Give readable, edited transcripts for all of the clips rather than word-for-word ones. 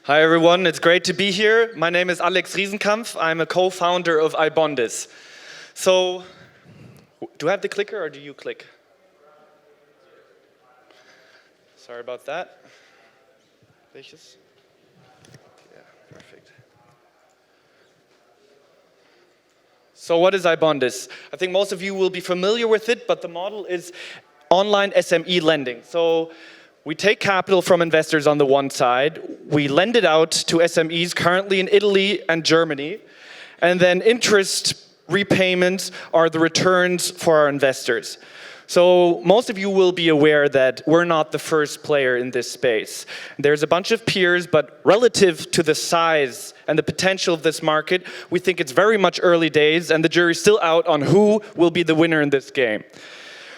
Hi everyone, it's great to be here. My name is Riesenkampff. I'm a co-founder of iBondis. So, do I have the clicker or do you click? Sorry about that. Welches? Yeah, perfect. So what is iBondis? I think most of you will be familiar with it, but the model is online SME lending. So we take capital from investors on the one side, we lend it out to SMEs currently in Italy and Germany, and then interest repayments are the returns for our investors. So most of you will be aware that we're not the first player in this space. There's a bunch of peers, but relative to the size and the potential of this market, we think it's very much early days and the jury's still out on who will be the winner in this game.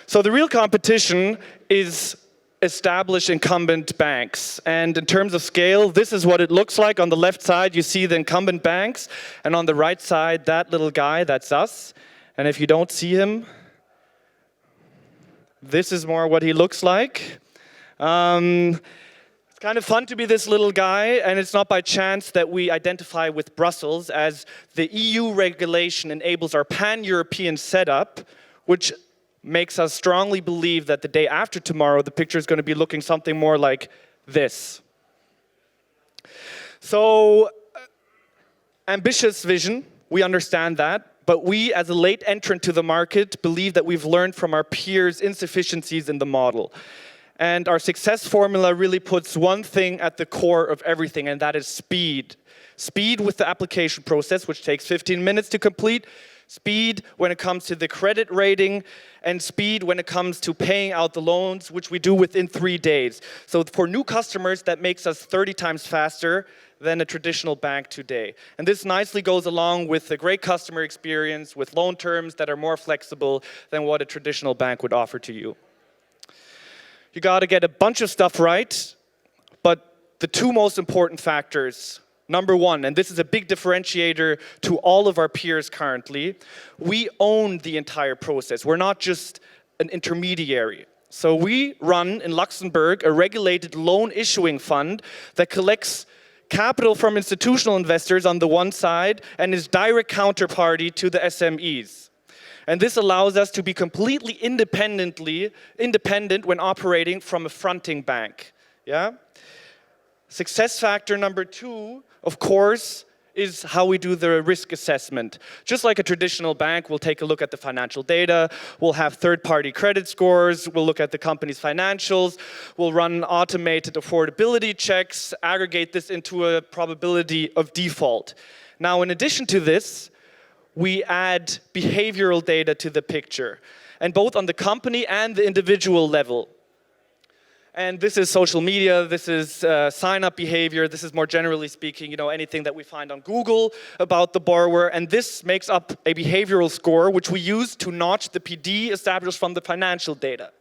So the real competition is established incumbent banks. And in terms of scale, this is what it looks like. On the left side, you see the incumbent banks. And on the right side, that little guy, that's us. And if you don't see him, this is more what he looks like. It's kind of fun to be this little guy, and it's not by chance that we identify with Brussels, as the EU regulation enables our pan-European setup, which makes us strongly believe that the day after tomorrow, the picture is going to be looking something more like this. So, ambitious vision, we understand that. But we, as a late entrant to the market, believe that we've learned from our peers' insufficiencies in the model. And our success formula really puts one thing at the core of everything, and that is speed. Speed with the application process, which takes 15 minutes to complete. Speed when it comes to the credit rating, and speed when it comes to paying out the loans, which we do within 3 days. So for new customers, that makes us 30 times faster than a traditional bank today. And this nicely goes along with a great customer experience with loan terms that are more flexible than what a traditional bank would offer to you. You got to get a bunch of stuff right, but the two most important factors, number one, and this is a big differentiator to all of our peers currently, we own the entire process. We're not just an intermediary. So we run in Luxembourg a regulated loan issuing fund that collects capital from institutional investors on the one side and is direct counterparty to the SMEs. And this allows us to be completely independent when operating from a fronting bank. Yeah? Success factor number two, of course, is how we do the risk assessment. Just like a traditional bank, we'll take a look at the financial data, we'll have third-party credit scores, we'll look at the company's financials, we'll run automated affordability checks, aggregate this into a probability of default. Now, in addition to this, we add behavioral data to the picture, and both on the company and the individual level. And this is social media, this is sign-up behavior, this is more generally speaking, anything that we find on Google about the borrower. And this makes up a behavioral score, which we use to notch the PD established from the financial data.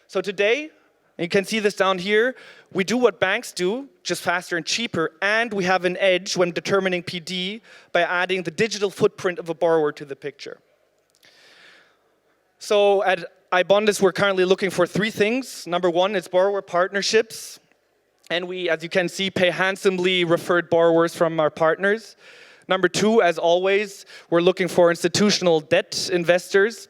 So today, and you can see this down here, we do what banks do, just faster and cheaper, and we have an edge when determining PD by adding the digital footprint of a borrower to the picture. So at iBondis, we're currently looking for three things. Number one is borrower partnerships. And we, as you can see, pay handsomely referred borrowers from our partners. Number two, as always, we're looking for institutional debt investors.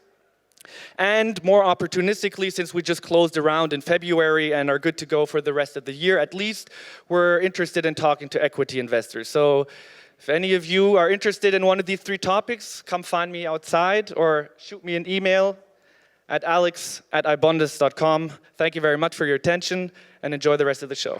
And more opportunistically, since we just closed a round in February and are good to go for the rest of the year at least, we're interested in talking to equity investors. So if any of you are interested in one of these three topics, come find me outside or shoot me an email at alex@ibondis.com. Thank you very much for your attention and enjoy the rest of the show.